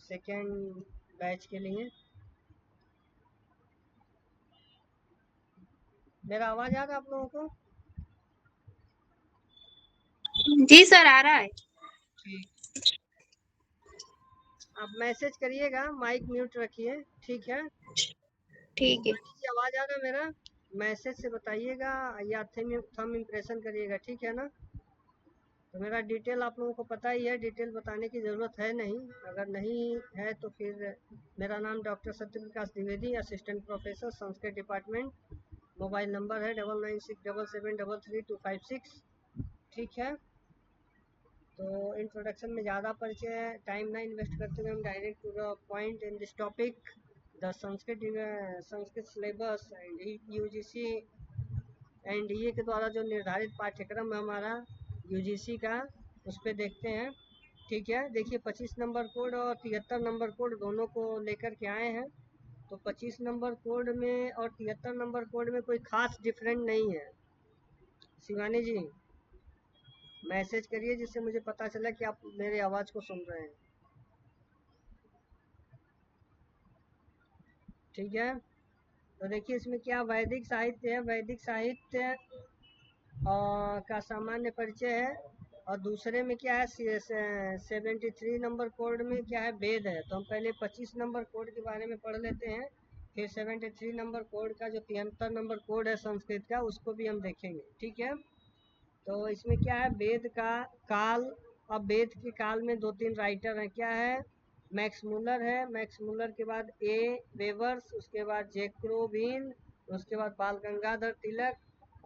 Second batch के लिए। मेरा आवाज आ रहा है आप लोगों को? जी सर, आ रहा है। ठीक, आप मैसेज करिएगा, माइक म्यूट रखिए, ठीक है? ठीक है। आवाज आ रहा है मेरा? मैसेज से बताइएगा या थंब इम्प्रेशन करिएगा, ठीक है ना? तो मेरा डिटेल आप लोगों को पता ही है, डिटेल बताने की ज़रूरत है नहीं। अगर नहीं है तो फिर मेरा नाम doctor Satya Prakash Dwivedi, assistant professor, Sanskrit department. Mobile number है 9967732256, ठीक है? तो इंट्रोडक्शन में ज़्यादा परिचय टाइम ना इन्वेस्ट करते हुए हम direct to the point in this topic, the Sanskrit syllabus and UGC NDA के द्वारा जो निर्धारित पाठ्यक्रम है हमारा यूजीसी का, उस पर देखते हैं, ठीक है? देखिए 25 नंबर कोड और 73 नंबर कोड दोनों को लेकर के आए हैं। तो 25 नंबर कोड में और 73 नंबर कोड में कोई खास डिफरेंट नहीं है। शिवानी जी मैसेज करिए जिससे मुझे पता चला कि आप मेरे आवाज़ को सुन रहे हैं, ठीक है? तो देखिए इसमें क्या वैदिक साहित्य है, वैदिक साहित्य का सामान्य परिचय है। और दूसरे में क्या है 73 नंबर कोड में क्या है, वेद है। तो हम पहले 25 नंबर कोड के बारे में पढ़ लेते हैं, फिर 73 नंबर कोड का जो 73 नंबर कोड है संस्कृत का, उसको भी हम देखेंगे, ठीक है? तो इसमें क्या है, वेद का काल। अब वेद के काल में 2-3 राइटर हैं, क्या है, मैक्स मुलर है, मैक्स मुलर के बाद ए वेवर्स, उसके बाद जैकोबिन, उसके बाद बाल गंगाधर तिलक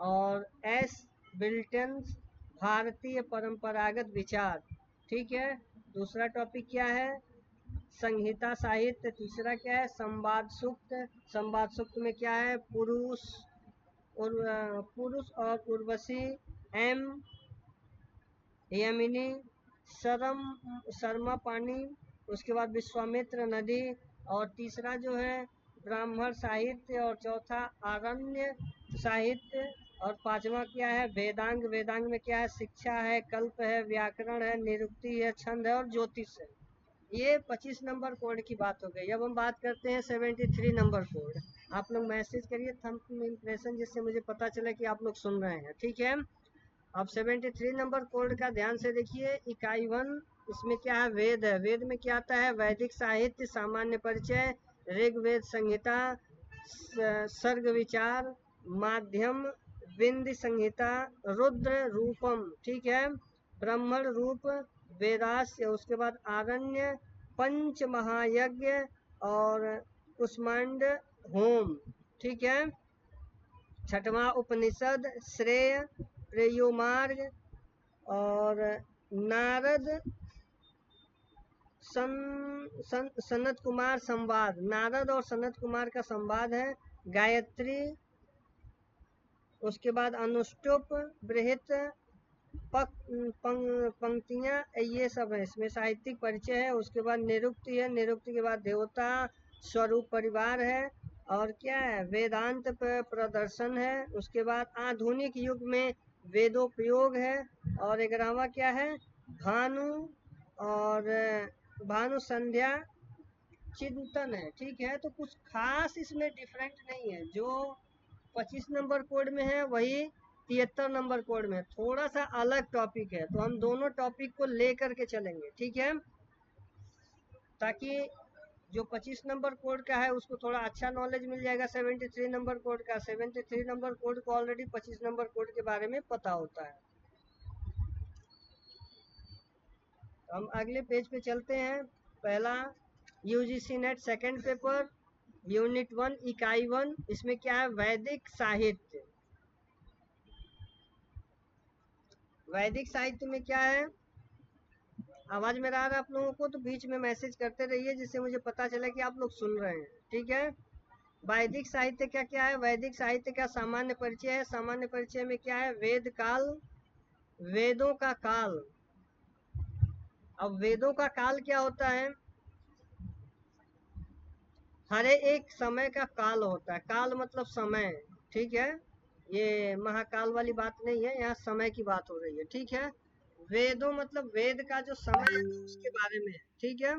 और एस बिल्टन्स, भारतीय परंपरागत विचार, ठीक है? दूसरा टॉपिक क्या है, संहिता साहित्य। तीसरा क्या है, संवाद सूक्त। संवाद सूक्त में क्या है, पुरुष और उर्वशी, एम यमिनी, शर्मा पानी, उसके बाद विश्वामित्र नदी, और तीसरा जो है ब्राह्मण साहित्य, और चौथा आरण्य साहित्य, और पांचवा क्या है, वेदांग। वेदांग में क्या है, शिक्षा है, कल्प है, व्याकरण है, निरुक्ति है, छंद है और ज्योतिष है। ये 25 नंबर कोड की बात हो गई। अब हम बात करते हैं 73 नंबर कोड। आप लोग मैसेज करिए थंब इम्प्रेशन जिससे मुझे पता चले कि आप लोग सुन रहे हैं, ठीक है? अब 73 नंबर कोड का ध्यान से देखिए। इकाई 1, इसमें क्या है, वेद है। वेद में क्या आता है, वैदिक साहित्य, सामान्य परिचय, ऋग्वेद संहिता, सर्ग विचार, माध्यम, विंध्य संहिता, रुद्र रूपम, ठीक है? ब्राह्मण रूप, वेदास्य, उसके बाद आरण्य, पंच महायज्ञ और कुष्मांड होम, ठीक है? छठवां उपनिषद, श्रेय, प्रेयो मार्ग और नारद सनत कुमार संवाद। नारद और सनत कुमार का संवाद है। गायत्री, उसके बाद अनुष्टुप, बृहत, पंक्तियां, ये सब है। इसमें साहित्यिक परिचय है। उसके बाद निरुक्ति है, निरुक्ति के बाद देवता स्वरूप परिवार है, और क्या है, वेदांत प्रदर्शन है। उसके बाद आधुनिक युग में वेदोपयोग है, और 11वां क्या है, भानु और भानु संध्या चिंतन है, ठीक है? तो कुछ खास इसमें डिफरेंट नहीं है। जो 25 नंबर कोड में है वही 73 नंबर कोड में, थोड़ा सा अलग टॉपिक है। तो हम दोनों टॉपिक को लेकर के चलेंगे, ठीक है? ताकि जो 25 नंबर कोड का है उसको थोड़ा अच्छा नॉलेज मिल जाएगा 73 नंबर कोड का। 73 नंबर कोड को ऑलरेडी 25 नंबर कोड के बारे में पता होता है। तो हम अगले पेज पे चलते हैं। पहला UGC net second paper, unit 1, इकाई 1। इसमें क्या है, वैदिक साहित्य। वैदिक साहित्य में क्या है, आवाज मेरा आ रहा है आप लोगों को? तो बीच में मैसेज करते रहिए जिससे मुझे पता चले कि आप लोग सुन रहे हैं, ठीक है? वैदिक साहित्य क्या क्या है, वैदिक साहित्य का सामान्य परिचय है। सामान्य परिचय में क्या है, वेद काल, वेदों का काल। अब वेदों का काल क्या होता है, हर एक समय का काल होता है। काल मतलब समय, ठीक है? ये महाकाल वाली बात नहीं है, यहाँ समय की बात हो रही है, ठीक है? वेदों मतलब वेद का जो समय है उसके बारे में है, ठीक है?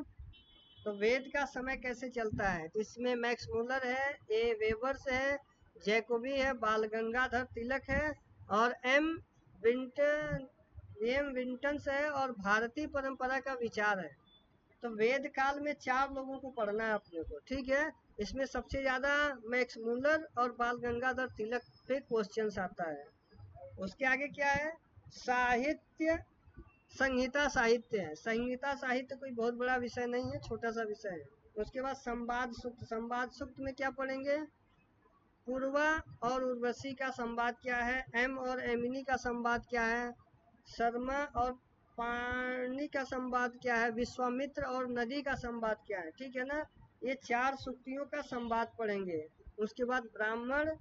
तो वेद का समय कैसे चलता है, तो इसमें मैक्स मूलर है, ए वेबर्स है, जैकोबी है, बाल गंगाधर तिलक है और एम विंटन्स है और भारतीय परंपरा का विचार है। तो वेद काल में 4 लोगों को पढ़ना है अपने को, ठीक है। इसमें सबसे ज्यादा मैक्स मूलर और बाल गंगाधर तिलक पे क्वेश्चंस आता है। उसके आगे क्या है, साहित्य संहिता साहित्य है। संहिता साहित्य कोई बहुत बड़ा विषय नहीं है, छोटा सा विषय है। उसके बाद संवाद सूक्त, संवाद सूक्त में क्या पढ़ेंगे, पूर्वा और उर्वशी का संवाद क्या है, एम और एमिनी का संवाद क्या है, शर्मा और पाणी का संवाद क्या है, विश्वामित्र और नदी का संवाद क्या है, ठीक है ना। ये 4 सूक्तियों का संवाद पढ़ेंगे। उसके बाद ब्राह्मण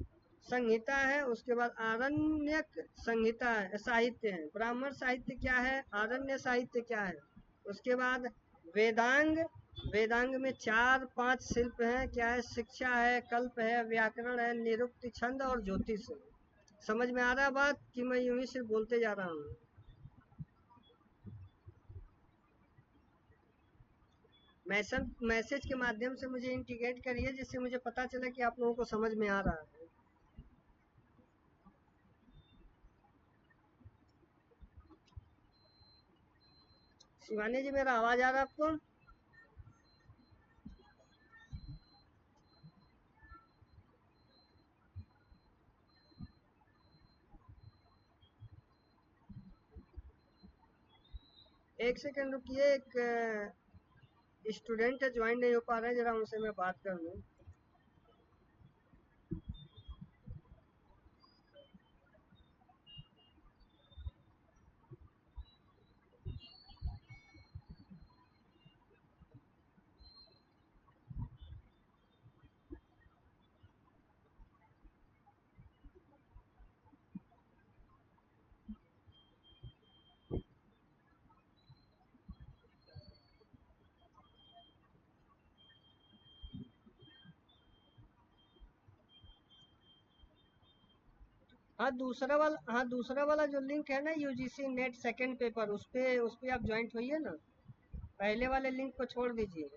संहिता है, उसके बाद आरण्यक संहिता है, साहित्य है। ब्राह्मण साहित्य क्या है, आरण्य साहित्य क्या है। उसके बाद वेदांग, वेदांग में 4-5 शिल्प हैं, क्या है, शिक्षा है, कल्प है, व्याकरण है, निरुक्ति, छंद और ज्योतिष है। समझ में आ रहा है बात कि मैं यूं ही सिर्फ बोलते जा रहा हूँ। मैसेज के माध्यम से मुझे इंडिकेट करिए, जिससे मुझे पता चले कि आप लोगों को समझ में आ रहा है। शिवानी जी, मेरा आवाज आ रहा है आपको? एक सेकंड रुकिए, एक स्टूडेंट है, ज्वाइन नहीं हो पा रहे हैं, जरा उनसे मैं बात कर लूँ। हाँ, दूसरा वाला जो लिंक है ना, यूजीसी नेट सेकंड पेपर, उस पे आप ज्वाइंट होइए ना। पहले वाले लिंक को छोड़ दीजिए।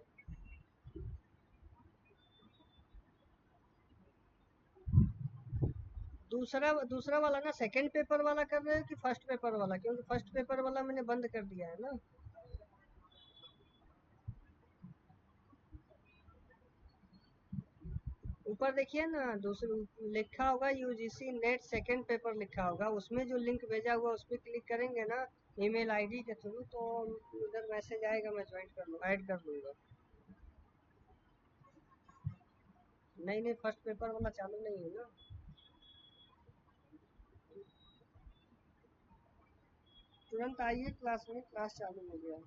दूसरा वाला ना, सेकंड पेपर वाला कर रहे हैं कि फर्स्ट पेपर वाला, क्योंकि फर्स्ट पेपर वाला मैंने बंद कर दिया है ना। ऊपर देखिए ना, दूसरा लिखा होगा यूजीसी नेट सेकंड पेपर लिखा होगा, उसमें जो लिंक भेजा हुआ उस पर क्लिक करेंगे ना ईमेल आईडी के थ्रू, तो उधर मैसेज आएगा, मैं ज्वाइन कर लूँ, ऐड कर लूँगा। नहीं नहीं, फर्स्ट पेपर वाला चालू नहीं है ना। तुरंत आइए क्लास में, क्लास चालू हो गया।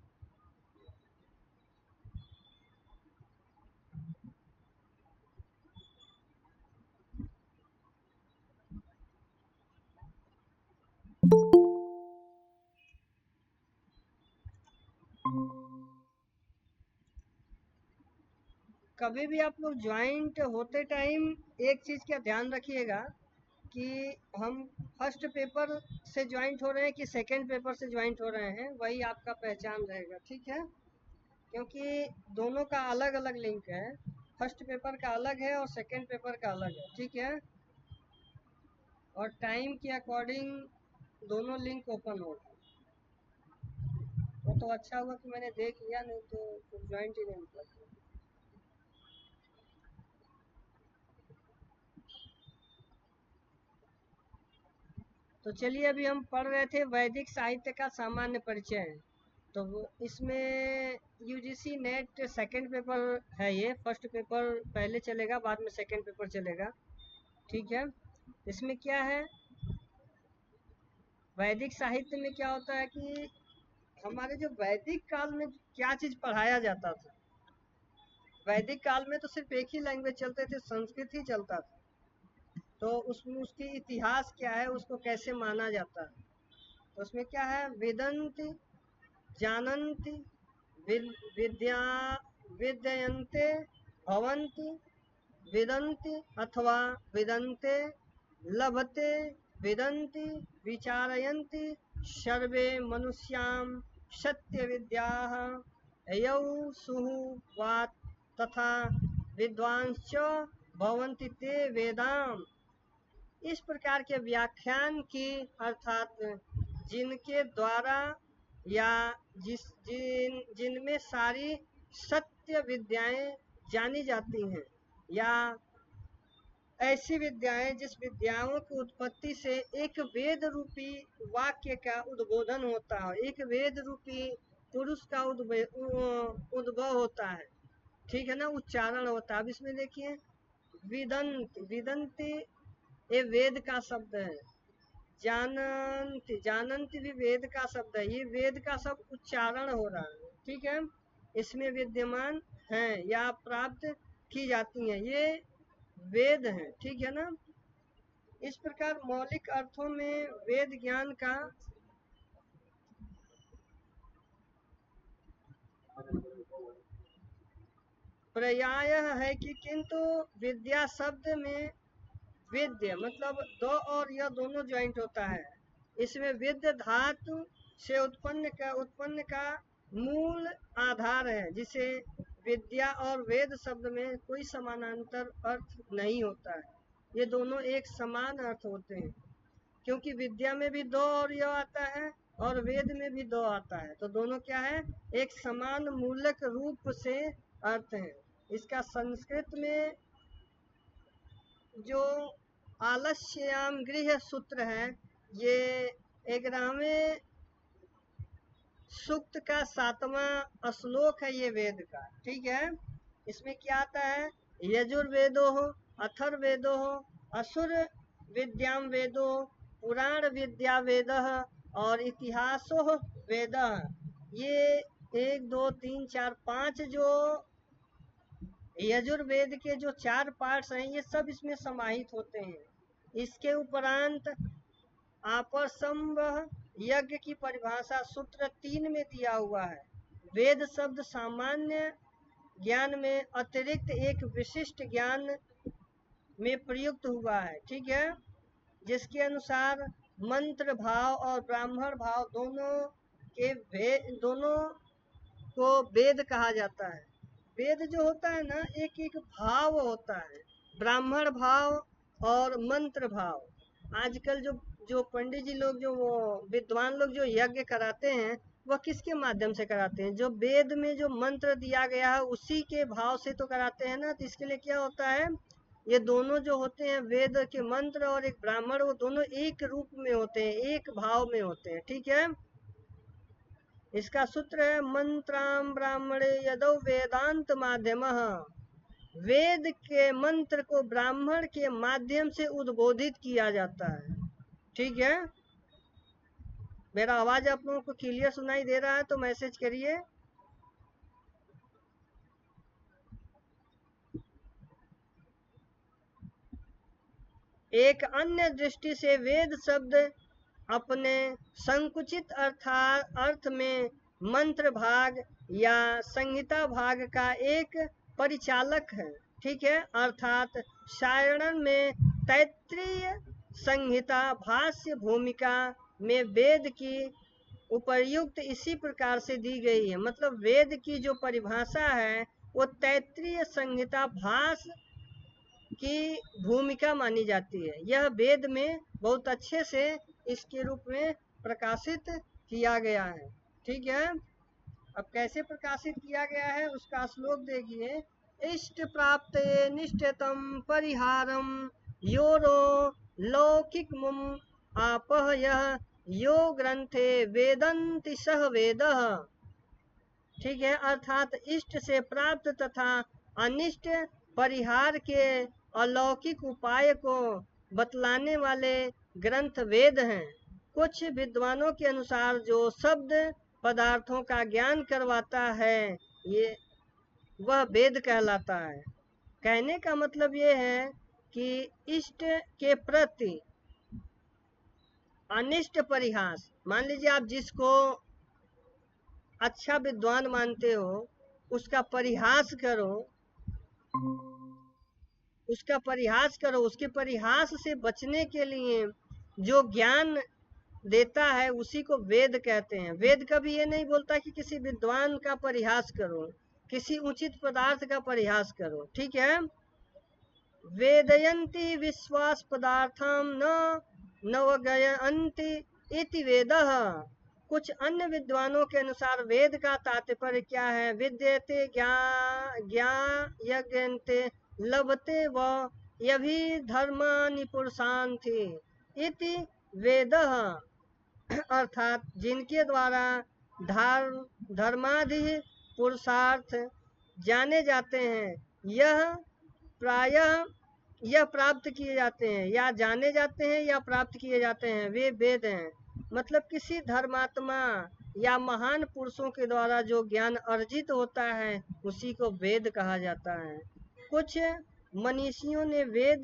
कभी भी आप लोग ज्वाइंट होते टाइम एक चीज़ का ध्यान रखिएगा कि हम फर्स्ट पेपर से ज्वाइंट हो रहे हैं कि सेकंड पेपर से ज्वाइंट हो रहे हैं, वही आपका पहचान रहेगा, ठीक है। क्योंकि दोनों का अलग अलग लिंक है, फर्स्ट पेपर का अलग है और सेकंड पेपर का अलग है, ठीक है। और टाइम के अकॉर्डिंग दोनों लिंक ओपन होगा। वो तो अच्छा हुआ कि मैंने देख लिया, नहीं तो ज्वाइंट ही नहीं होता। तो चलिए, अभी हम पढ़ रहे थे वैदिक साहित्य का सामान्य परिचय। तो इसमें यूजीसी नेट सेकंड पेपर है, ये फर्स्ट पेपर पहले चलेगा, बाद में सेकंड पेपर चलेगा, ठीक है। इसमें क्या है, वैदिक साहित्य में क्या होता है कि हमारे जो वैदिक काल में क्या चीज पढ़ाया जाता था। वैदिक काल में तो सिर्फ एक ही लैंग्वेज चलते थे, संस्कृत ही चलता था। तो उसमें उसकी इतिहास क्या है, उसको कैसे माना जाता है। तो उसमें क्या है, वेदंती जानन्ति विद्या विद्यन्ते भवन्ति विदन्ति अथवा विदन्ते लभते विदन्ति विचारयन्ति सर्वे मनुष्यां सत्य विद्याः। यौ सुहु वा तथा विद्वांश्च भवन्ति ते वेदाम। इस प्रकार के व्याख्यान की अर्थात जिनके द्वारा या जिनमें सारी सत्य विद्याएं जानी जाती हैं, या ऐसी विद्याएं जिस विद्याओं की उत्पत्ति से एक वेद रूपी वाक्य का उद्बोधन होता है, एक वेद रूपी पुरुष का उद्भव होता है, ठीक है ना, उच्चारण होता है। अब इसमें देखिए विदंत, विदंती ये वेद का शब्द है, जानंत, जानंत भी वेद का शब्द है, ये वेद का सब उच्चारण हो रहा है, ठीक है, इसमें विद्यमान है या प्राप्त की जाती हैं, ये वेद है, ठीक है ना। इस प्रकार मौलिक अर्थों में वेद ज्ञान का पर्याय है कि किंतु विद्या शब्द में विद्य मतलब दो और यह दोनों ज्वाइंट होता है। इसमें विद्य धातु से उत्पन्न का मूल आधार है, जिसे विद्या और वेद शब्द में कोई समानांतर अर्थ नहीं होता है, ये दोनों एक समान अर्थ होते हैं, क्योंकि विद्या में भी दो और यह आता है और वेद में भी दो आता है, तो दोनों क्या है, एक समान मूलक रूप से अर्थ है। इसका संस्कृत में जो आलस्याम गृह सूत्र है, ये 11वें सूक्त का 7वां श्लोक है, ये वेद का, ठीक है। इसमें क्या आता है, यजुर्वेदो अथर्ववेदो असुर विद्याम वेदो पुराण विद्या वेद और इतिहासो वेद। ये 1 2 3 4 5 जो यजुर्वेद के जो 4 पार्ट्स हैं, ये सब इसमें समाहित होते हैं। इसके उपरांत आपसंभ यज्ञ की परिभाषा सूत्र 3 में दिया हुआ है। वेद शब्द सामान्य ज्ञान में अतिरिक्त एक विशिष्ट ज्ञान में प्रयुक्त हुआ है, ठीक है, जिसके अनुसार मंत्र भाव और ब्राह्मण भाव दोनों को वेद कहा जाता है। वेद जो होता है ना, एक एक भाव होता है, ब्राह्मण भाव और मंत्र भाव। आजकल जो पंडित जी लोग, जो वो विद्वान लोग जो यज्ञ कराते हैं, वह किसके माध्यम से कराते हैं, जो वेद में जो मंत्र दिया गया है उसी के भाव से तो कराते हैं ना। तो इसके लिए क्या होता है, ये दोनों जो होते हैं, वेद के मंत्र और एक ब्राह्मण, वो दोनों एक रूप में होते हैं, एक भाव में होते हैं, ठीक है। इसका सूत्र है मंत्राम ब्राह्मणे यदौ वेदांत माध्यम। वेद के मंत्र को ब्राह्मण के माध्यम से उद्बोधित किया जाता है, ठीक है। मेरा आवाज आप लोगों को क्लियर सुनाई दे रहा है तो मैसेज करिए। एक अन्य दृष्टि से वेद शब्द अपने संकुचित अर्थ में मंत्र भाग या संहिता भाग का एक परिचालक है, ठीक है, अर्थात सायणन में तैत्तिरीय संहिता भाष्य भूमिका में वेद की उपर्युक्त इसी प्रकार से दी गई है। मतलब वेद की जो परिभाषा है वो तैत्तिरीय संहिता भाष्य की भूमिका मानी जाती है। यह वेद में बहुत अच्छे से इसके रूप में प्रकाशित किया गया है, ठीक है। अब कैसे प्रकाशित किया गया है उसका श्लोक देखिए। इष्ट प्राप्त निष्ठतम परिहारम योरो लौकिक मुम आपह यह यो ग्रंथे वेदंति सह वेद, ठीक है, अर्थात इष्ट से प्राप्त तथा अनिष्ट परिहार के अलौकिक उपाय को बतलाने वाले ग्रंथ वेद हैं। कुछ विद्वानों के अनुसार जो शब्द पदार्थों का ज्ञान करवाता है, ये वह वेद कहलाता है। कहने का मतलब ये है कि इष्ट के प्रति अनिष्ट परिहास, मान लीजिए आप जिसको अच्छा विद्वान मानते हो उसका परिहास करो, उसके परिहास से बचने के लिए जो ज्ञान देता है उसी को वेद कहते हैं। वेद कभी ये नहीं बोलता कि किसी विद्वान का परिहास करो, किसी उचित पदार्थ का परिहास करो, ठीक है। वेदयन्ति विश्वास पदार्थम न नवगयन्ति इति वेदः। कुछ अन्य विद्वानों के अनुसार वेद का तात्पर्य क्या है? विद्यते ज्ञायन्ते लभते व यभि धर्मानि पुरुषान्ति इति वेदः। अर्थात जिनके द्वारा धर्मादि पुरुषार्थ जाने जाते हैं, यह प्राप्त किए जाते हैं, या जाने जाते हैं या प्राप्त किए जाते हैं, वे वेद हैं। मतलब किसी धर्मात्मा या महान पुरुषों के द्वारा जो ज्ञान अर्जित होता है उसी को वेद कहा जाता है। कुछ मनीषियों ने वेद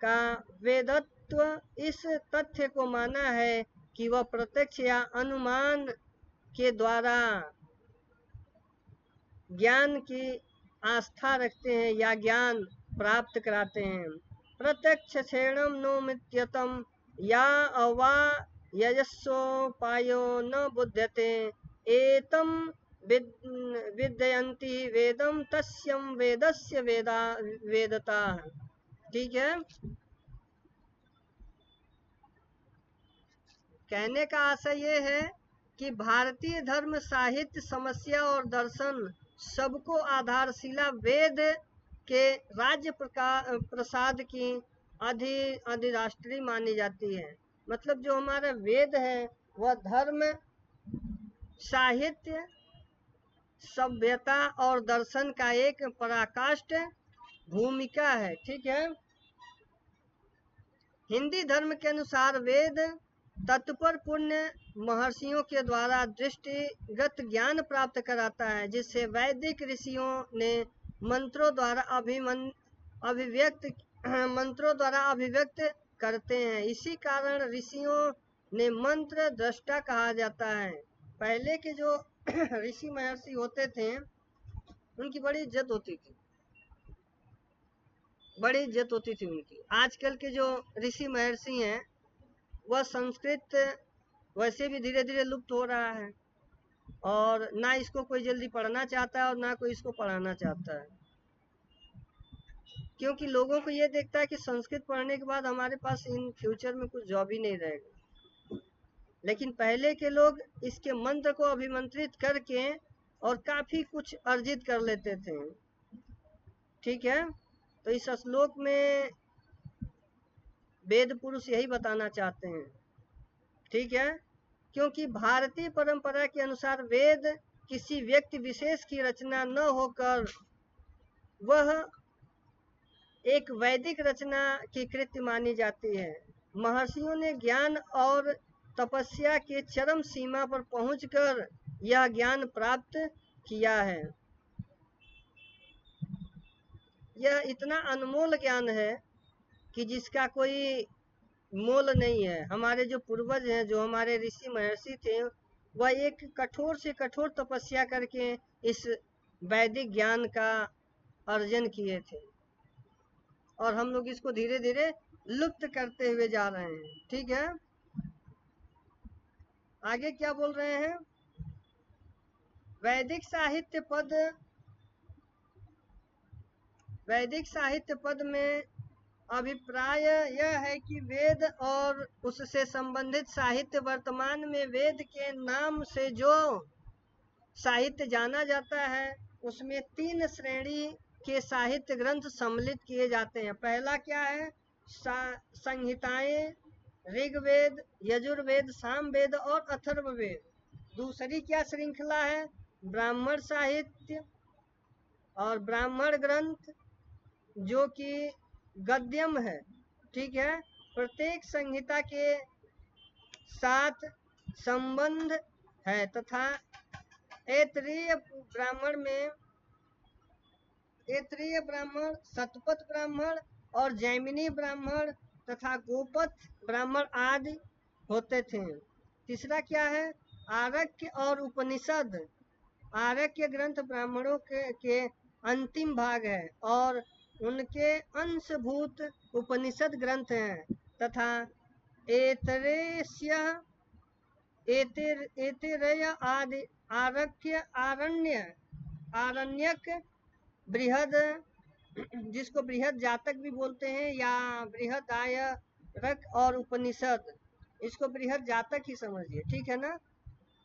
का वेदत्व इस तथ्य को माना है कि वह प्रत्यक्ष या अनुमान के द्वारा ज्ञान की आस्था रखते हैं या ज्ञान प्राप्त कराते हैं। प्रत्यक्ष क्षेणम नो मित्यतम या अवा यजस्सोपायो न बुध्यते एतम विद्यन्ति वेदम तस्यम वेदस्य वेदता। ठीक है। कहने का आशय ये है कि भारतीय धर्म, साहित्य, समस्या और दर्शन सबको आधारशिला वेद के राज्य प्रसाद की अधिराष्ट्रीय मानी जाती है। मतलब जो हमारा वेद है वह धर्म, साहित्य, सभ्यता और दर्शन का एक पराकाष्ठ भूमिका है। ठीक है। हिंदी धर्म के अनुसार वेद तत्पर पुण्य महर्षियों के द्वारा दृष्टिगत ज्ञान प्राप्त कराता है, जिससे वैदिक ऋषियों ने मंत्रों द्वारा अभिव्यक्त करते हैं। इसी कारण ऋषियों ने मंत्र दृष्टा कहा जाता है। पहले के जो ऋषि महर्षि होते थे उनकी बड़ी इज्जत होती थी, उनकी। आजकल के जो ऋषि महर्षि हैं वह संस्कृत वैसे भी धीरे धीरे लुप्त हो रहा है, और ना इसको कोई जल्दी पढ़ना चाहता है और ना कोई इसको पढ़ाना चाहता है, क्योंकि लोगों को ये देखता है कि संस्कृत पढ़ने के बाद हमारे पास इन फ्यूचर में कुछ जॉब ही नहीं रहेगा। लेकिन पहले के लोग इसके मंत्र को अभिमंत्रित करके और काफी कुछ अर्जित कर लेते थे। ठीक है। तो इस श्लोक में वेद पुरुष यही बताना चाहते हैं। ठीक है। क्योंकि भारतीय परंपरा के अनुसार वेद किसी व्यक्ति विशेष की रचना न होकर वह एक वैदिक रचना की कृति मानी जाती है। महर्षियों ने ज्ञान और तपस्या के चरम सीमा पर पहुंचकर यह ज्ञान प्राप्त किया है। यह इतना अनमोल ज्ञान है कि जिसका कोई मोल नहीं है। हमारे जो पूर्वज हैं, जो हमारे ऋषि महर्षि थे, वह एक कठोर से कठोर तपस्या करके इस वैदिक ज्ञान का अर्जन किए थे, और हम लोग इसको धीरे धीरे लुप्त करते हुए जा रहे हैं। ठीक है। आगे क्या बोल रहे हैं? वैदिक साहित्य पद में अभिप्राय यह है कि वेद और उससे संबंधित साहित्य, वर्तमान में वेद के नाम से जो साहित्य जाना जाता है, उसमें 3 श्रेणी के साहित्य ग्रंथ सम्मिलित किए जाते हैं। पहला क्या है? संहिताएं, ऋग्वेद, यजुर्वेद, सामवेद और अथर्ववेद। दूसरी क्या श्रृंखला है? ब्राह्मण साहित्य और ब्राह्मण ग्रंथ, जो कि गद्यम है। ठीक है। प्रत्येक संहिता के साथ संबंध है, तथा ऐतरेय ब्राह्मण, शतपथ ब्राह्मण और जैमिनी ब्राह्मण तथा गोपथ ब्राह्मण आदि होते थे। तीसरा क्या है? आरण्यक और उपनिषद। आरण्यक ग्रंथ ब्राह्मणों के अंतिम भाग है और उनके अंशभूत उपनिषद ग्रंथ हैं, तथा ऐतरेय एतिरय आदि आरक्य आरण्यक बृहद, जिसको बृहद जातक भी बोलते हैं या बृहदायरक, और उपनिषद, इसको बृहद जातक ही समझिए, ठीक है ना।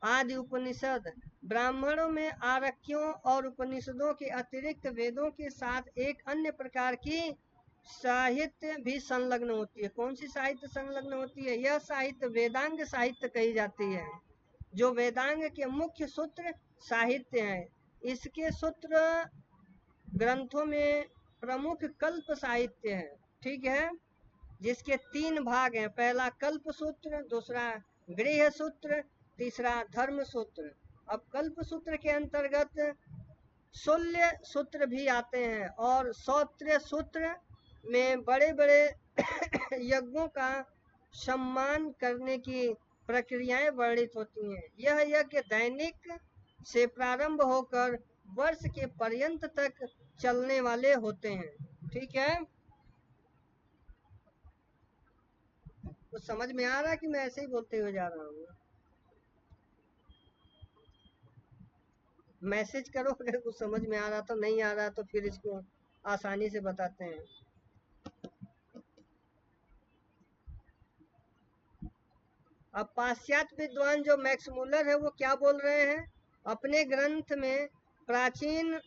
आदि उपनिषद, ब्राह्मणों में आरक्यों और उपनिषदों के अतिरिक्त वेदों के साथ एक अन्य प्रकार की साहित्य भी संलग्न होती है। कौन सी साहित्य संलग्न होती है? यह साहित्य वेदांग साहित्य कही जाती है, जो वेदांग के मुख्य सूत्र साहित्य है। इसके सूत्र ग्रंथों में प्रमुख कल्प साहित्य है, ठीक है, जिसके 3 भाग हैं। पहला कल्प सूत्र, दूसरा गृह सूत्र, तीसरा धर्म सूत्र। अब कल्प सूत्र के अंतर्गत शल्य सूत्र भी आते हैं, और सौत्र सूत्र में बड़े बड़े यज्ञों का सम्मान करने की प्रक्रियाएं वर्णित होती हैं। यह यज्ञ दैनिक से प्रारंभ होकर वर्ष के पर्यंत तक चलने वाले होते हैं, ठीक है। कुछ समझ में आ रहा है कि मैं ऐसे ही बोलते हुए जा रहा हूँ? मैसेज करो अगर कुछ समझ में आ रहा, तो नहीं आ रहा तो फिर इसको आसानी से बताते हैं। अब पाश्चात्य विद्वान जो मैक्स मुलर है वो क्या बोल रहे हैं अपने ग्रंथ में? प्राचीन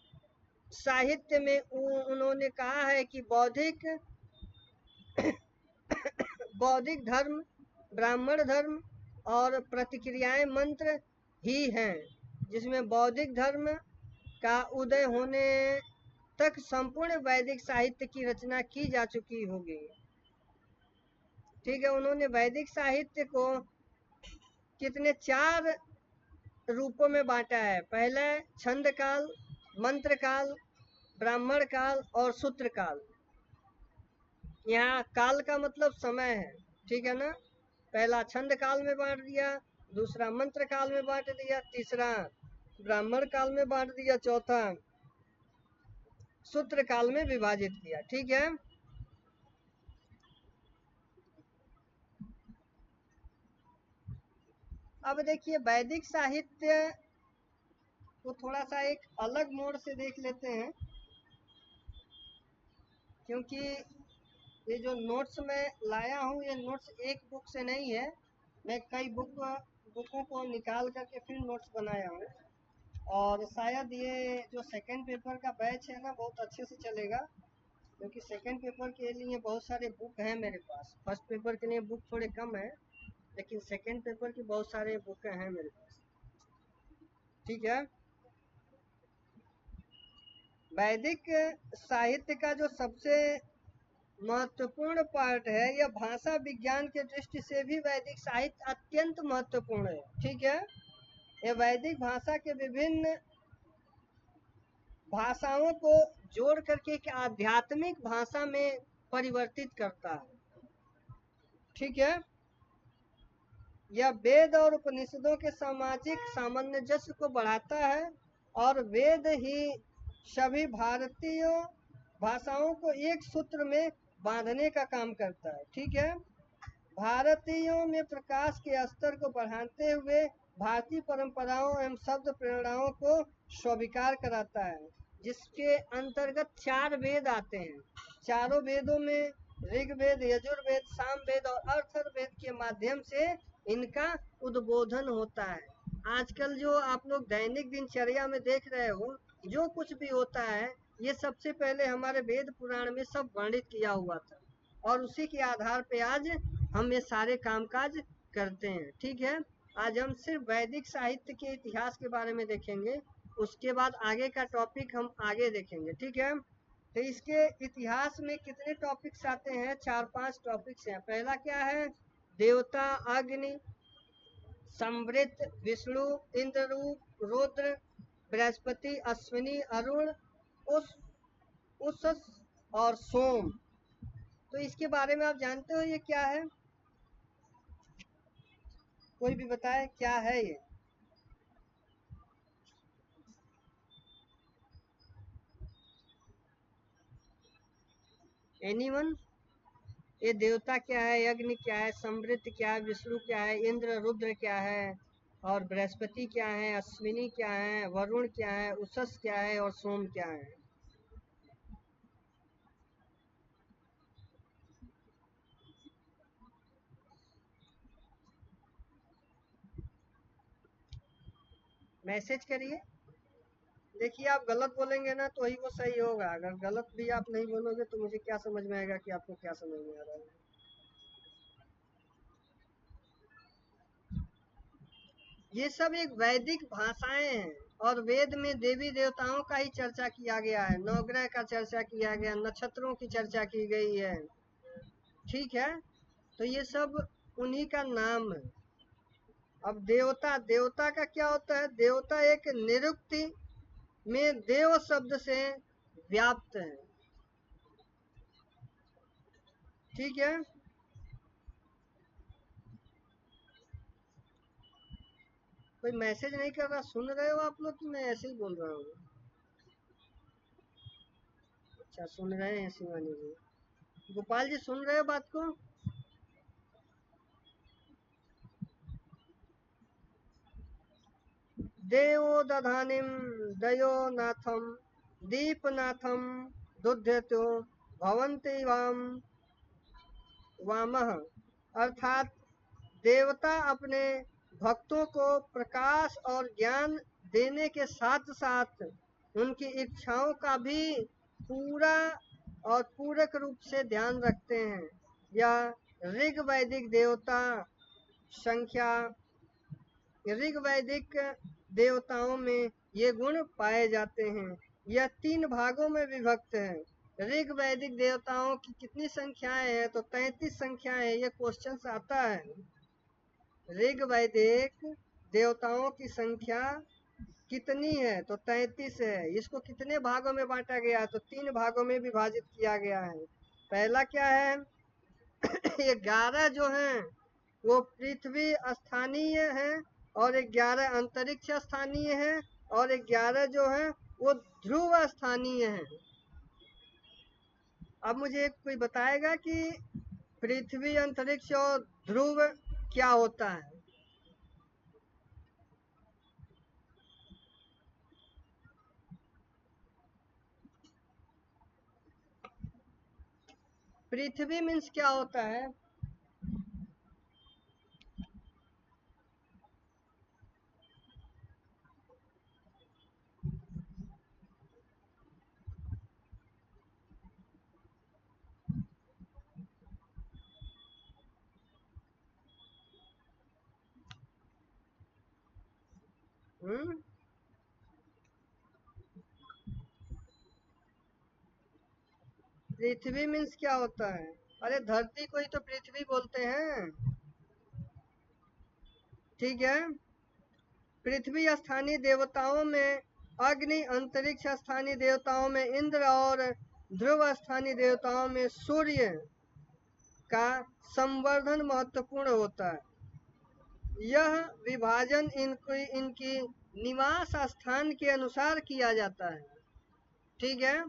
साहित्य में उन्होंने कहा है कि बौद्धिक धर्म, ब्राह्मण धर्म और प्रतिक्रियाएं मंत्र ही हैं, जिसमें बौद्धिक धर्म का उदय होने तक संपूर्ण वैदिक साहित्य की रचना की जा चुकी होगी, ठीक है। उन्होंने वैदिक साहित्य को कितने 4 रूपों में बांटा है। पहले छंद काल, मंत्र काल, ब्राह्मण काल और सूत्र काल। यहाँ काल का मतलब समय है, ठीक है ना। पहला छंद काल में बांट दिया, दूसरा मंत्र काल में बांट दिया, तीसरा ब्राह्मण काल में बांट दिया, चौथा सूत्र काल में विभाजित किया, ठीक है। अब देखिए वैदिक साहित्य को थोड़ा सा एक अलग मोड़ से देख लेते हैं, क्योंकि ये जो नोट्स मैं लाया हूँ ये नोट्स एक बुक से नहीं है, मैं कई बुकों को निकाल करके फिर नोट्स बनाया हूँ। और शायद ये जो सेकंड पेपर का बैच है ना बहुत अच्छे से चलेगा, क्योंकि सेकंड पेपर के लिए बहुत सारे बुक हैं मेरे पास। फर्स्ट पेपर के लिए बुक थोड़े कम है, लेकिन सेकंड पेपर की बहुत सारे बुक हैं मेरे पास, ठीक है। वैदिक साहित्य का जो सबसे महत्वपूर्ण पार्ट है, यह भाषा विज्ञान के दृष्टि से भी वैदिक साहित्य अत्यंत महत्वपूर्ण है, ठीक है। यह वैदिक भाषा के विभिन्न भाषाओं को जोड़ करके एक आध्यात्मिक भाषा में परिवर्तित करता है, ठीक है। यह वेद और उपनिषदों के सामाजिक सामंजस्य को बढ़ाता है, और वेद ही सभी भारतीय भाषाओं को एक सूत्र में बांधने का काम करता है, ठीक है। भारतीयों में प्रकाश के स्तर को बढ़ाते हुए भारतीय परंपराओं एवं शब्द प्रेरणाओं को स्वीकार कराता है, जिसके अंतर्गत 4 वेद आते हैं। चारों वेदों में ऋग्वेद, यजुर्वेद, सामवेद और अथर्ववेद के माध्यम से इनका उद्बोधन होता है। आजकल जो आप लोग दैनिक दिनचर्या में देख रहे हो, जो कुछ भी होता है ये सबसे पहले हमारे वेद पुराण में सब वर्णित किया हुआ था, और उसी के आधार पे आज हम ये सारे कामकाज करते हैं, ठीक है। आज हम सिर्फ वैदिक साहित्य के इतिहास के बारे में देखेंगे, उसके बाद आगे का टॉपिक हम आगे देखेंगे, ठीक है। तो इसके इतिहास में कितने टॉपिक्स आते हैं? 4-5 टॉपिक्स हैं। पहला क्या है? देवता अग्नि, समृत विष्णु, इंद्ररूप रुद्र, बृहस्पति, अश्विनी, अरुण, उस और सोम। तो इसके बारे में आप जानते हो ये क्या है? कोई भी बताए क्या है ये? एनीवन? ये देवता क्या है, अग्नि क्या है, समृद्ध क्या है, विष्णु क्या है, इंद्र रुद्र क्या है, और बृहस्पति क्या है, अश्विनी क्या है, वरुण क्या है, उषस क्या है और सोम क्या है। मैसेज करिए। देखिए आप गलत बोलेंगे ना तो ही वो सही होगा, अगर गलत भी आप नहीं बोलोगे तो मुझे क्या समझ में आएगा कि आपको क्या समझ में आ रहा है। ये सब एक वैदिक भाषाएं हैं और वेद में देवी देवताओं का ही चर्चा किया गया है, नवग्रह का चर्चा किया गया, नक्षत्रों की चर्चा की गई है। ठीक है, तो ये सब उन्हीं का नाम है। अब देवता, देवता का क्या होता है, देवता एक निरुक्ति में देव शब्द से व्याप्त है। ठीक है, कोई मैसेज नहीं कर रहा, सुन रहे हो आप लोग कि मैं ऐसे ही बोल रहा हूँ? अच्छा सुन रहे हैं शिवानी जी। गोपाल जी सुन रहे हो बात को? देवो दधानिम दयो नाथम दीपनाथम दुध्यतो भवन्ति वाम वामः, अर्थात देवता अपने भक्तों को प्रकाश और ज्ञान देने के साथ साथ उनकी इच्छाओं का भी पूरा और पूरक रूप से ध्यान रखते हैं। यह ऋग वैदिक देवता संख्या, ऋग वैदिक देवताओं में ये गुण पाए जाते हैं। यह 3 भागों में विभक्त है। ऋग वैदिक देवताओं की कितनी संख्याएं हैं, तो 33 संख्याएं। ये क्वेश्चन आता है, ऋग वैदिक देवताओं की संख्या कितनी है, तो 33 है। इसको कितने भागों में बांटा गया है, तो 3 भागों में विभाजित किया गया है। पहला क्या है, 11 जो हैं वो पृथ्वी स्थानीय हैं और 11 अंतरिक्ष स्थानीय हैं और 11 जो हैं वो ध्रुव स्थानीय हैं। अब मुझे कोई बताएगा कि पृथ्वी, अंतरिक्ष और ध्रुव क्या होता है? पृथ्वी मीन्स क्या होता है? हम्म, पृथ्वी मीन्स क्या होता है? अरे धरती को ही तो पृथ्वी बोलते हैं। ठीक है, पृथ्वी स्थानीय देवताओं में अग्नि, अंतरिक्ष स्थानीय देवताओं में इंद्र और ध्रुव स्थानीय देवताओं में सूर्य का संवर्धन महत्वपूर्ण होता है। यह विभाजन इनकी निवास स्थान के अनुसार किया जाता है। ठीक है,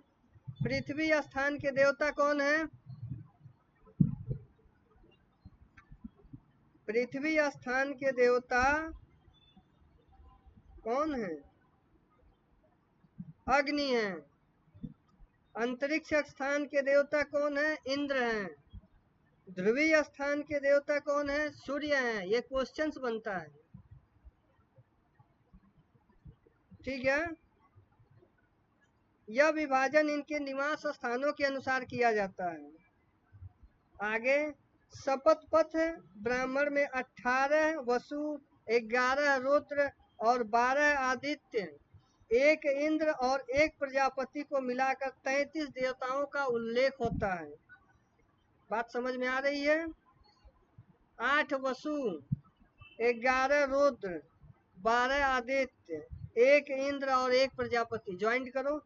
पृथ्वी स्थान के देवता कौन है? पृथ्वी स्थान के देवता कौन है? अग्नि है। अंतरिक्ष स्थान के देवता कौन है? इंद्र हैं। ध्रुवीय स्थान के देवता कौन है? सूर्य हैं। ये क्वेश्चंस बनता है। ठीक है, यह विभाजन इनके निवास स्थानों के अनुसार किया जाता है। आगे, शपथ पथ ब्राह्मण में 18 वसु, 11 रुद्र और 12 आदित्य, 1 इंद्र और 1 प्रजापति को मिलाकर 33 देवताओं का उल्लेख होता है। बात समझ में आ रही है? 8 वसु, 11 रुद्र, 12 आदित्य, 1 इंद्र और 1 प्रजापति। ज्वाइंट करो,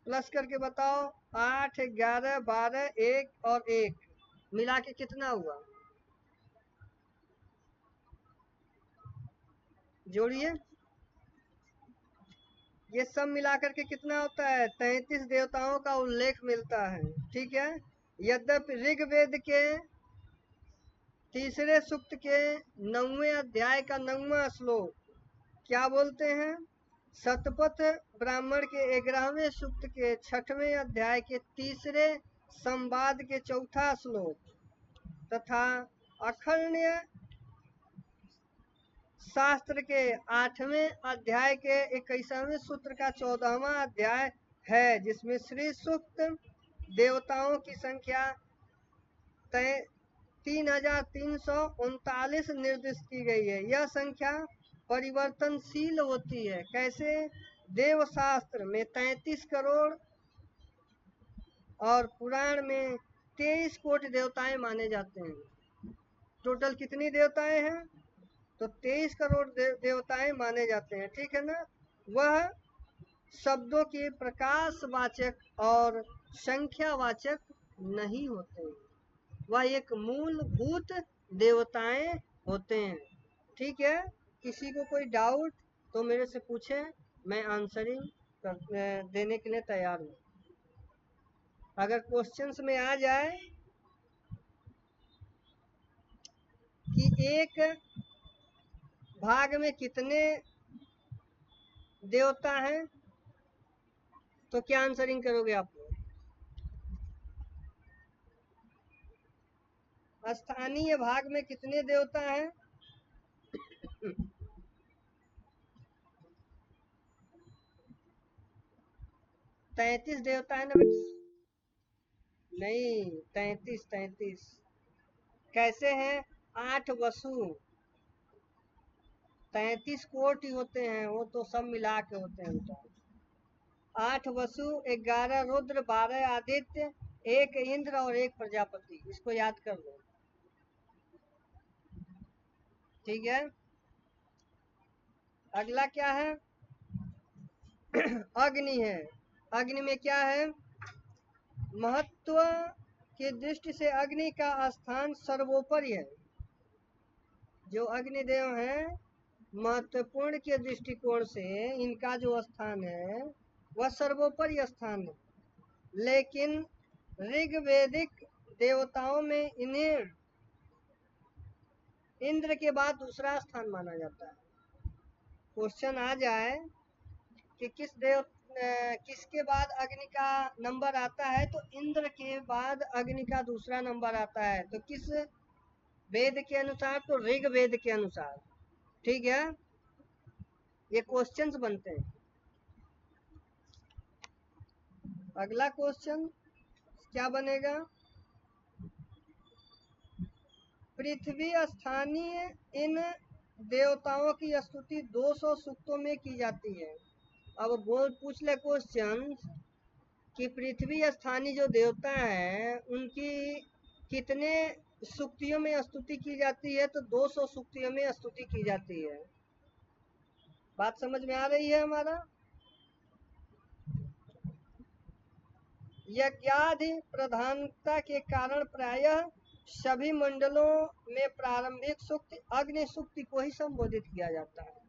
प्लस करके बताओ। 8, 11, 12, 1 और 1 मिला के कितना हुआ? जोड़िए, ये सब मिलाकर के कितना होता है? 33 देवताओं का उल्लेख मिलता है। ठीक है, यद्यपि ऋग्वेद के तीसरे सूक्त के 9वें अध्याय का 9वां श्लोक क्या बोलते हैं? शतपथ ब्राह्मण के 11वें सूक्त के 6वें अध्याय के तीसरे संवाद के 4था श्लोक तथा अखण्य शास्त्र के 8वें अध्याय के 21वें सूत्र का 14वां अध्याय है, जिसमें श्री सूक्त देवताओं की संख्या 3339 निर्दिष्ट की गई है। यह संख्या परिवर्तनशील होती है। कैसे? देव शास्त्र में 33 करोड़ और पुराण में 23 कोटि देवताएं माने जाते हैं। टोटल कितनी देवताएं हैं? तो 23 करोड़ देवताएं माने जाते हैं, ठीक है ना। वह शब्दों के प्रकाशवाचक और संख्यावाचक नहीं होते, वह एक मूलभूत देवताएं होते हैं, ठीक है। किसी को कोई डाउट तो मेरे से पूछे, मैं आंसरिंग देने के लिए तैयार हूँ। अगर क्वेश्चंस में आ जाए कि एक भाग में कितने देवता हैं, तो क्या आंसरिंग करोगे आप लोग? स्थानीय भाग में कितने देवता हैं? तैतीस देवता है ना बेटा? नहीं, 33। कैसे हैं? 8 वसु, 33 कोटि होते हैं, वो तो सब मिला के होते हैं बेटा। 8 वसु, 11 रुद्र, 12 आदित्य, 1 इंद्र और 1 प्रजापति। इसको याद कर लो, ठीक है। अगला क्या है? अग्नि है। अग्नि में क्या है? महत्व की दृष्टि से अग्नि का स्थान सर्वोपरि है। जो अग्निदेव हैं, महत्वपूर्ण के दृष्टिकोण से इनका जो स्थान है वह सर्वोपरि स्थान है, लेकिन ऋग्वेदिक देवताओं में इन्हें इंद्र के बाद दूसरा स्थान माना जाता है। क्वेश्चन आ जाए कि किसके बाद अग्नि का नंबर आता है, तो इंद्र के बाद अग्नि का दूसरा नंबर आता है। तो किस वेद के अनुसार? तो ऋग्वेद के अनुसार, ठीक है। ये क्वेश्चंस बनते हैं। अगला क्वेश्चन क्या बनेगा? पृथ्वी स्थानीय इन देवताओं की स्तुति 200 सूक्तों में की जाती है। अब पूछ ले क्वेश्चन कि पृथ्वी स्थानीय जो देवता है उनकी कितने सूक्तियों में स्तुति की जाती है? तो 200 सूक्तियों में स्तुति की जाती है। बात समझ में आ रही है हमारा? यज्ञादि प्रधानता के कारण प्रायः सभी मंडलों में प्रारंभिक सूक्त अग्नि सूक्ति को ही संबोधित किया जाता है।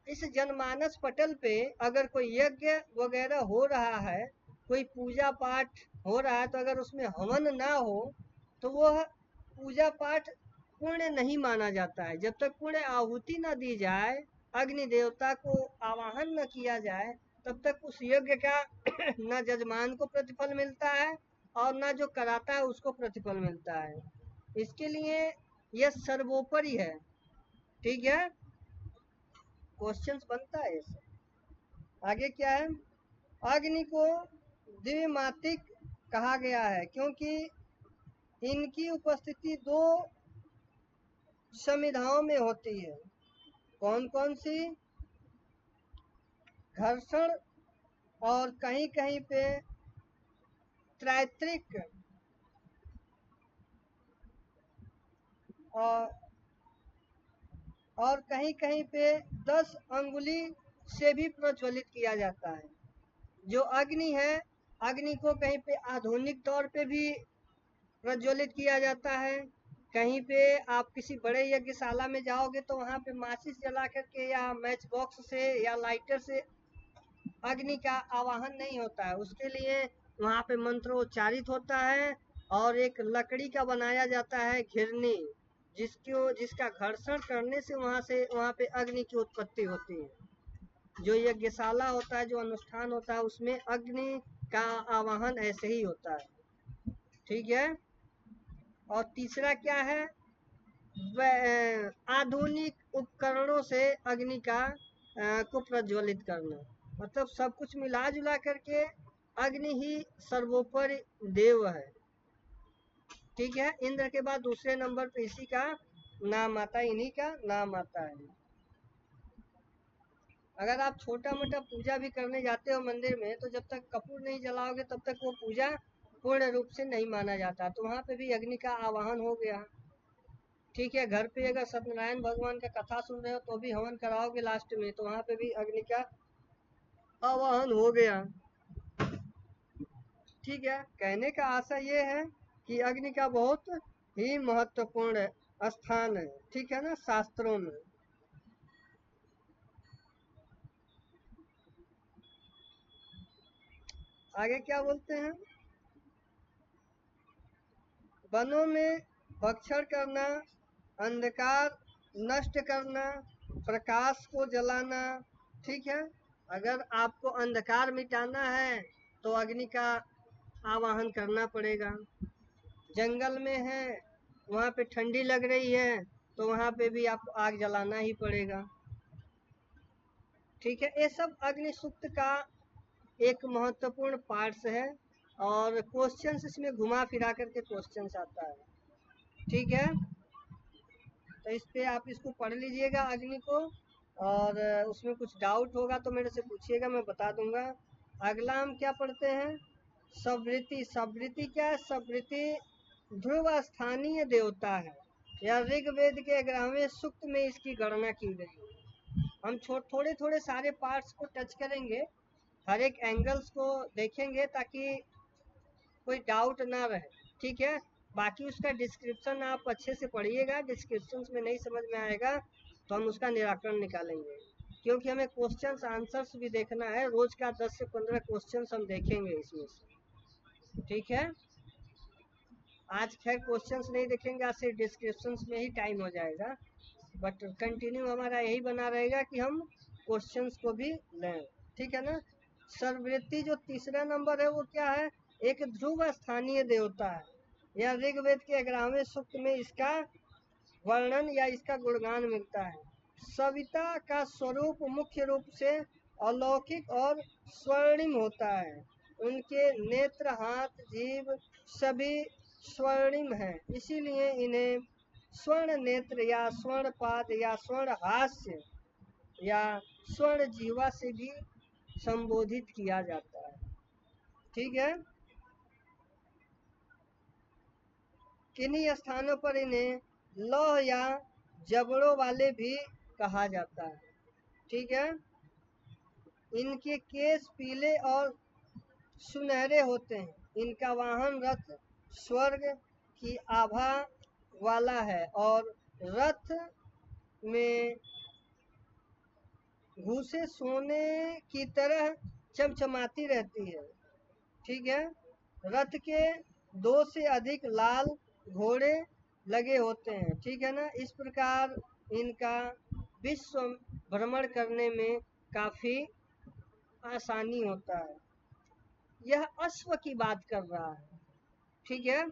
इस जनमानस पटल पे अगर कोई यज्ञ वगैरह हो रहा है, कोई पूजा पाठ हो रहा है, तो अगर उसमें हवन ना हो तो वह पूजा पाठ पूर्ण नहीं माना जाता है। जब तक पूर्ण आहुति न दी जाए, अग्नि देवता को आवाहन न किया जाए, तब तक उस यज्ञ का न जजमान को प्रतिफल मिलता है और न जो कराता है उसको प्रतिफल मिलता है। इसके लिए यह सर्वोपरि है, ठीक है। क्वेश्चंस बनता है इससे। आगे क्या है? अग्नि को द्विमात्रिक कहा गया है क्योंकि इनकी उपस्थिति 2 समिधाओं में होती है। कौन कौन सी? घर्षण और कहीं कहीं पे त्रैत्रिक और कहीं कहीं पे 10 अंगुली से भी प्रज्वलित किया जाता है। जो अग्नि है, अग्नि को कहीं पे आधुनिक तौर पे भी प्रज्वलित किया जाता है। कहीं पे आप किसी बड़े यज्ञशाला में जाओगे तो वहाँ पे माचिस जला करके या मैच बॉक्स से या लाइटर से अग्नि का आवाहन नहीं होता है। उसके लिए वहाँ पे मंत्रोच्चारित होता है और एक लकड़ी का बनाया जाता है घिरनी, जिसका घर्षण करने से वहां पे अग्नि की उत्पत्ति होती है। जो यज्ञशाला होता है, जो अनुष्ठान होता है, उसमें अग्नि का आवाहन ऐसे ही होता है। ठीक है। और तीसरा क्या है, आधुनिक उपकरणों से अग्नि को प्रज्वलित करना। मतलब सब कुछ मिला जुला करके अग्नि ही सर्वोपरि देव है। ठीक है। इंद्र के बाद दूसरे नंबर पे इसी का नाम आता है, इन्हीं का नाम आता है। अगर आप छोटा मोटा पूजा भी करने जाते हो मंदिर में, तो जब तक कपूर नहीं जलाओगे तब तक वो पूजा पूर्ण रूप से नहीं माना जाता। तो वहां पे भी अग्नि का आवाहन हो गया। ठीक है। घर पे अगर सत्यनारायण भगवान का कथा सुन रहे हो तो भी हवन कराओगे लास्ट में, तो वहां पे भी अग्नि का आवाहन हो गया। ठीक है। कहने का आशा ये है कि अग्नि का बहुत ही महत्वपूर्ण स्थान है। ठीक है ना, शास्त्रों में। आगे क्या बोलते हैं, वनों में भक्षण करना, अंधकार नष्ट करना, प्रकाश को जलाना। ठीक है। अगर आपको अंधकार मिटाना है तो अग्नि का आवाहन करना पड़ेगा। जंगल में है, वहां पे ठंडी लग रही है, तो वहां पे भी आपको आग जलाना ही पड़ेगा। ठीक है। ये सब अग्नि सूक्त का एक महत्वपूर्ण पार्ट्स है, और क्वेश्चंस इसमें घुमा फिरा करके क्वेश्चंस आता है। ठीक है। तो इस पे आप इसको पढ़ लीजिएगा अग्नि को, और उसमें कुछ डाउट होगा तो मेरे से पूछिएगा, मैं बता दूंगा। अगला हम क्या पढ़ते हैं, सवृति। सवृति क्या है, सवृति ध्रुव स्थानीय देवता है, या ऋग्वेद के 11वें सूक्त में इसकी गणना की गई। हम थोड़े थोड़े सारे पार्ट्स को टच करेंगे, हर एक एंगल्स को देखेंगे ताकि कोई डाउट ना रहे। ठीक है। बाकी उसका डिस्क्रिप्शन आप अच्छे से पढ़िएगा, डिस्क्रिप्शन में नहीं समझ में आएगा तो हम उसका निराकरण निकालेंगे, क्योंकि हमें क्वेश्चंस आंसर्स भी देखना है। रोज का 10 से 15 क्वेश्चंस हम देखेंगे इसमें से। ठीक है। आज खैर क्वेश्चंस नहीं देखेंगे, आज सिर्फ डिस्क्रिप्शन में ही टाइम हो जाएगा, बट कंटिन्यू हमारा यही बना रहेगा कि हम क्वेश्चंस को भी लें। ठीक है ना। सर्ववृत्ति जो तीसरा नंबर है वो क्या है, एक ध्रुव स्थानीय देवता है। यह ऋग्वेद के 11वें सूक्त में इसका वर्णन या इसका गुणगान मिलता है। सविता का स्वरूप मुख्य रूप से अलौकिक और स्वर्णिम होता है। उनके नेत्र, हाथ, जीभ सभी स्वर्णिम है, इसीलिए इन्हें स्वर्ण नेत्र या स्वर्ण पाद या स्वर्ण हास्य या स्वर्ण जीवा से भी संबोधित किया जाता है। ठीक है। किन्हीं स्थानों पर इन्हें लौह या जबड़ों वाले भी कहा जाता है। ठीक है। इनके केस पीले और सुनहरे होते हैं। इनका वाहन रथ स्वर्ग की आभा वाला है, और रथ में घूसे सोने की तरह चमचमाती रहती है। ठीक है। रथ के 2 से अधिक लाल घोड़े लगे होते हैं। ठीक है ना। इस प्रकार इनका विश्व भ्रमण करने में काफी आसानी होता है। यह अश्व की बात कर रहा है। ठीक है।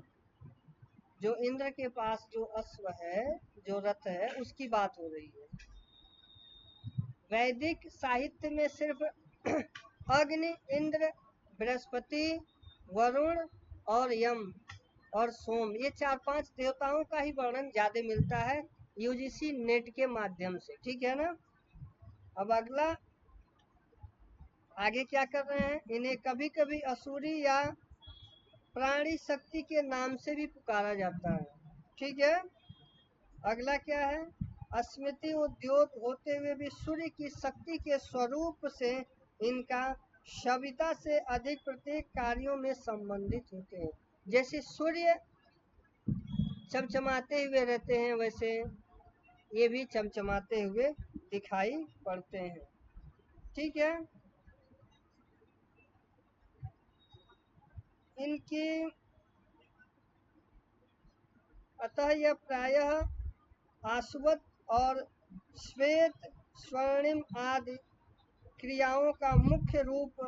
जो इंद्र के पास जो अश्व है, जो रथ है, उसकी बात हो रही है। वैदिक साहित्य में सिर्फ अग्नि, इंद्र, बृहस्पति, वरुण और यम और सोम, ये 4-5 देवताओं का ही वर्णन ज्यादा मिलता है यूजीसी नेट के माध्यम से। ठीक है ना। अब अगला आगे क्या कर रहे हैं, इन्हें कभी कभी असुरी या प्राणी शक्ति के नाम से भी पुकारा जाता है। ठीक है। अगला क्या है, स्मृति उद्योग होते हुए भी सूर्य की शक्ति के स्वरूप से इनका सविता से अधिक प्रत्येक कार्यों में संबंधित होते हैं। जैसे सूर्य चमचमाते हुए रहते हैं, वैसे ये भी चमचमाते हुए दिखाई पड़ते हैं। ठीक है। इनकी अतः यह प्रायः आश्वत और श्वेत स्वर्णिम आदि क्रियाओं का मुख्य रूप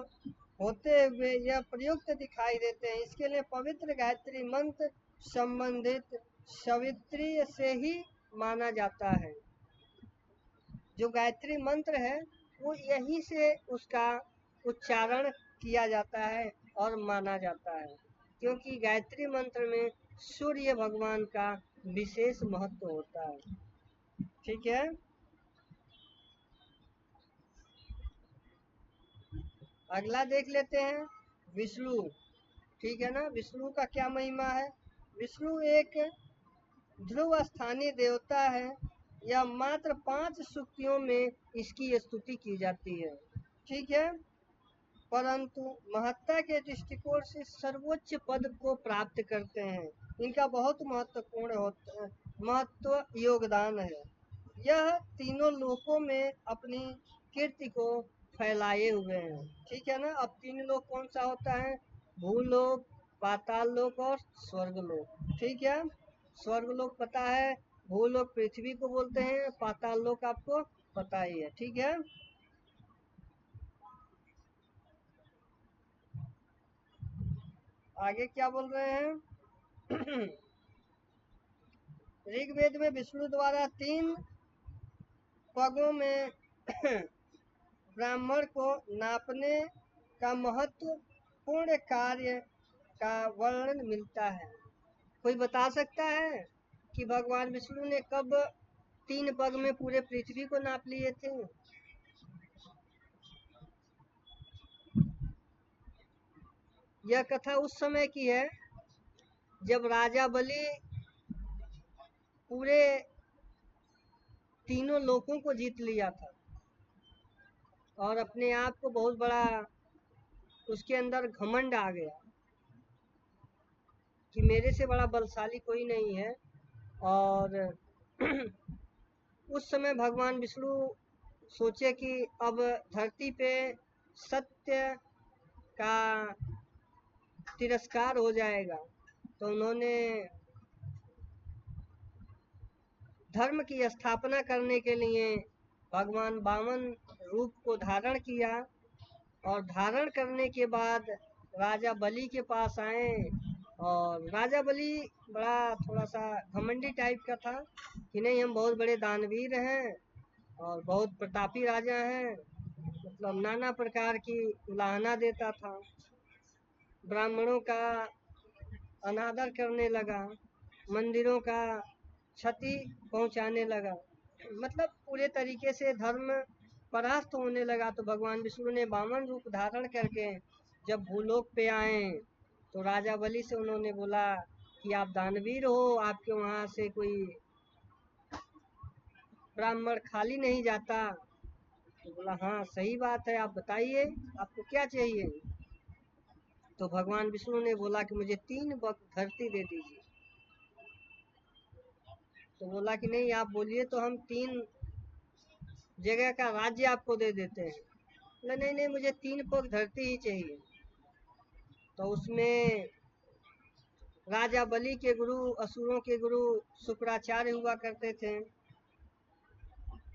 होते हुए यह प्रयुक्त दिखाई देते हैं। इसके लिए पवित्र गायत्री मंत्र संबंधित सवित्री से ही माना जाता है। जो गायत्री मंत्र है वो यही से उसका उच्चारण किया जाता है और माना जाता है, क्योंकि गायत्री मंत्र में सूर्य भगवान का विशेष महत्व होता है। ठीक है, अगला देख लेते हैं विष्णु। ठीक है ना, विष्णु का क्या महिमा है। विष्णु एक ध्रुव स्थानीय देवता है। यह मात्र 5 सूक्तियों में इसकी स्तुति की जाती है। ठीक है, परंतु महत्ता के दृष्टिकोण से सर्वोच्च पद को प्राप्त करते हैं। इनका बहुत महत्व योगदान है। यह तीनों लोकों में अपनी कीर्ति को फैलाए हुए हैं। ठीक है ना, अब 3 लोक कौन सा होता है, भूलोक, पाताल लोक और स्वर्गलोक। ठीक है, स्वर्गलोक पता है, भूलोक पृथ्वी को बोलते हैं, पाताल लोक आपको पता ही है। ठीक है, आगे क्या बोल रहे हैं ऋग्वेद में विष्णु द्वारा 3 पगों में ब्राह्मण को नापने का महत्वपूर्ण कार्य का वर्णन मिलता है। कोई बता सकता है कि भगवान विष्णु ने कब 3 पग में पूरे पृथ्वी को नाप लिए थे। यह कथा उस समय की है जब राजा बलि पूरे तीनों लोकों को जीत लिया था और अपने आप को बहुत बड़ा, उसके अंदर घमंड आ गया कि मेरे से बड़ा बलशाली कोई नहीं है। और उस समय भगवान विष्णु सोचे कि अब धरती पे सत्य का तिरस्कार हो जाएगा, तो उन्होंने धर्म की स्थापना करने के लिए भगवान वामन रूप को धारण किया और धारण करने के बाद राजा बलि के पास आए। और राजा बलि बड़ा थोड़ा सा घमंडी टाइप का था कि नहीं, हम बहुत बड़े दानवीर हैं और बहुत प्रतापी राजा हैं, मतलब नाना प्रकार की उलाहना देता था, ब्राह्मणों का अनादर करने लगा, मंदिरों का क्षति पहुंचाने लगा, मतलब पूरे तरीके से धर्म परास्त होने लगा। तो भगवान विष्णु ने वामन रूप धारण करके जब भूलोक पे आए तो राजा बलि से उन्होंने बोला कि आप दानवीर हो, आपके वहां से कोई ब्राह्मण खाली नहीं जाता। तो बोला हाँ सही बात है, आप बताइए आपको क्या चाहिए। तो भगवान विष्णु ने बोला कि मुझे 3 बक धरती दे दीजिए। तो बोला कि नहीं, आप बोलिए तो हम 3 जगह का राज्य आपको दे देते हैं। बोला नहीं नहीं, मुझे 3 पग धरती ही चाहिए। तो उसमें राजा बलि के गुरु, असुरों के गुरु शुक्राचार्य हुआ करते थे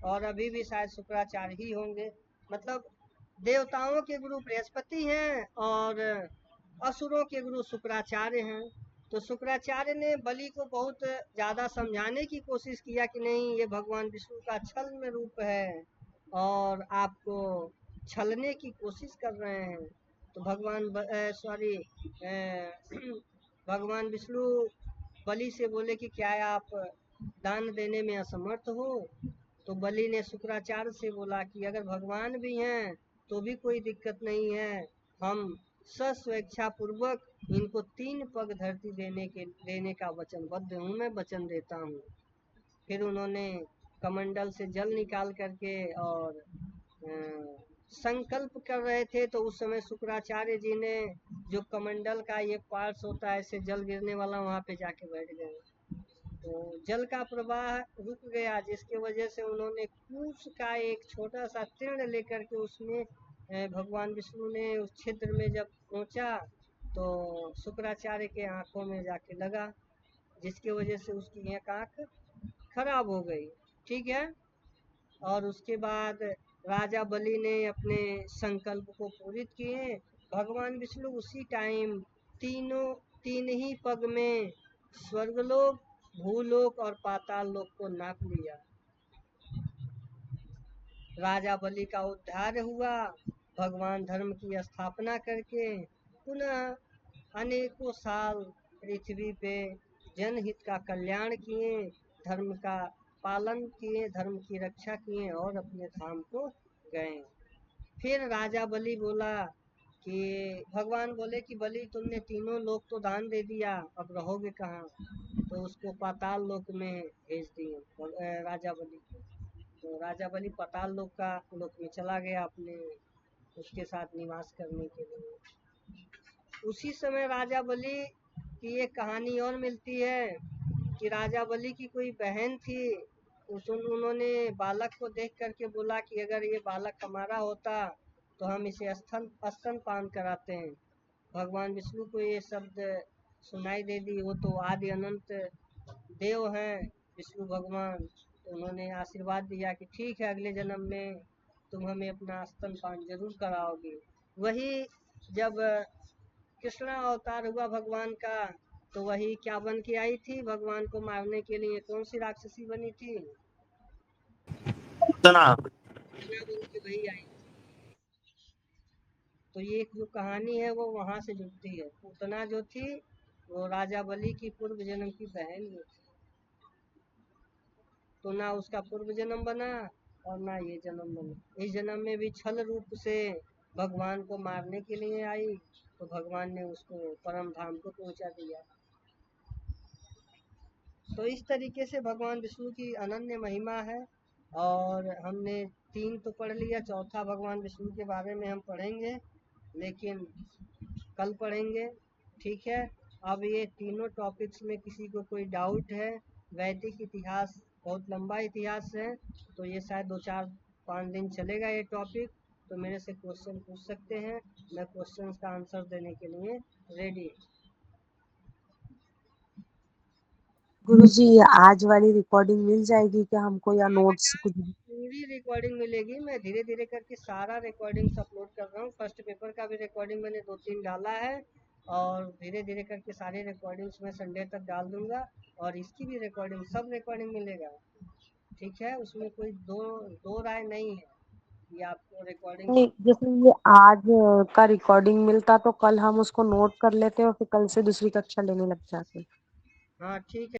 और अभी भी शायद शुक्राचार्य ही होंगे। मतलब देवताओं के गुरु बृहस्पति हैं और असुरों के गुरु शुक्राचार्य हैं। तो शुक्राचार्य ने बलि को बहुत ज़्यादा समझाने की कोशिश किया कि नहीं, ये भगवान विष्णु का छल रूप है और आपको छलने की कोशिश कर रहे हैं। तो भगवान विष्णु बलि से बोले कि क्या आप दान देने में असमर्थ हो। तो बलि ने शुक्राचार्य से बोला कि अगर भगवान भी हैं तो भी कोई दिक्कत नहीं है, हम स्वेच्छा पूर्वक इनको 3 पग धरती देने का वचनबद्ध हूँ, मैं वचन देता हूँ। फिर उन्होंने कमंडल से जल निकाल करके और संकल्प कर रहे थे। तो उस समय शुक्राचार्य जी ने जो कमंडल का ये पार्ट्स होता है, ऐसे जल गिरने वाला, वहाँ पे जाके बैठ गए। तो जल का प्रवाह रुक गया, जिसकी वजह से उन्होंने कुश का एक छोटा सा तीर्ण लेकर के उसमें भगवान विष्णु ने उस क्षेत्र में जब पहुंचा तो शुक्राचार्य के आंखों में जाके लगा। जिसकी वजह से उसकी एक आंख खराब हो गई। ठीक है। और उसके बाद राजा बलि ने अपने संकल्प को पूरित किए। भगवान विष्णु उसी टाइम तीन ही पग में स्वर्गलोक, भूलोक और पाताल लोक को नाप लिया। राजा बलि का उद्धार हुआ। भगवान धर्म की स्थापना करके पुनः अनेकों साल पृथ्वी पे जनहित का कल्याण किए, धर्म का पालन किए, धर्म की रक्षा किए और अपने धाम को गए। फिर राजा बलि बोला कि भगवान बोले कि बलि तुमने तीनों लोक तो दान दे दिया, अब रहोगे कहाँ? तो उसको पाताल लोक में भेज दिए राजा बलि को। तो राजा बलि पाताल लोक में चला गया अपने उसके साथ निवास करने के लिए। उसी समय राजा बलि की एक कहानी और मिलती है कि राजा बलि की कोई बहन थी। उन्होंने बालक को देख करके बोला कि अगर ये बालक हमारा होता तो हम इसे स्तनपान कराते हैं। भगवान विष्णु को ये शब्द सुनाई दे दी। वो तो आदि अनंत देव हैं विष्णु भगवान। तो उन्होंने आशीर्वाद दिया कि ठीक है, अगले जन्म में तुम हमें अपना स्तनपान जरूर कराओगे। वही जब कृष्णा अवतार हुआ भगवान का, तो वही क्या बन के आई थी भगवान को मारने के लिए? कौन सी राक्षसी बनी थी? उतना बन के वही आई। तो ये जो कहानी है वो वहां से जुड़ती है। पूतना जो थी वो राजा बलि की पूर्व जन्म की बहन थी। तो ना उसका पूर्व जन्म बना और ना ये जन्म बना। इस जन्म में भी छल रूप से भगवान को मारने के लिए आई, तो भगवान ने उसको परम धाम को पहुंचा दिया। तो इस तरीके से भगवान विष्णु की अनन्य महिमा है। और हमने 3 तो पढ़ लिया, चौथा भगवान विष्णु के बारे में हम पढ़ेंगे, लेकिन कल पढ़ेंगे। ठीक है। अब ये तीनों टॉपिक्स में किसी को कोई डाउट है? वैदिक इतिहास बहुत लंबा इतिहास है, तो ये शायद 2-4-5 दिन चलेगा ये टॉपिक। तो मेरे से क्वेश्चन पूछ सकते हैं, मैं क्वेश्चन का आंसर देने के लिए रेडी। गुरुजी, आज वाली रिकॉर्डिंग मिल जाएगी क्या हमको, या नोट्स कुछ? पूरी रिकॉर्डिंग मिलेगी। मैं धीरे धीरे करके सारा रिकॉर्डिंग अपलोड कर रहा हूँ। फर्स्ट पेपर का भी रिकॉर्डिंग मैंने 2-3 डाला है, और धीरे धीरे करके सारी रिकॉर्डिंग्स मैं संडे तक डाल दूंगा। और इसकी भी रिकॉर्डिंग, सब रिकॉर्डिंग मिलेगा। ठीक है, उसमें कोई दो राय नहीं है कि आपको रिकॉर्डिंग। नहीं, जैसे ये आज का रिकॉर्डिंग मिलता तो कल हम उसको नोट कर लेते और फिर कल से दूसरी कक्षा लेने लग जाते। हाँ ठीक है।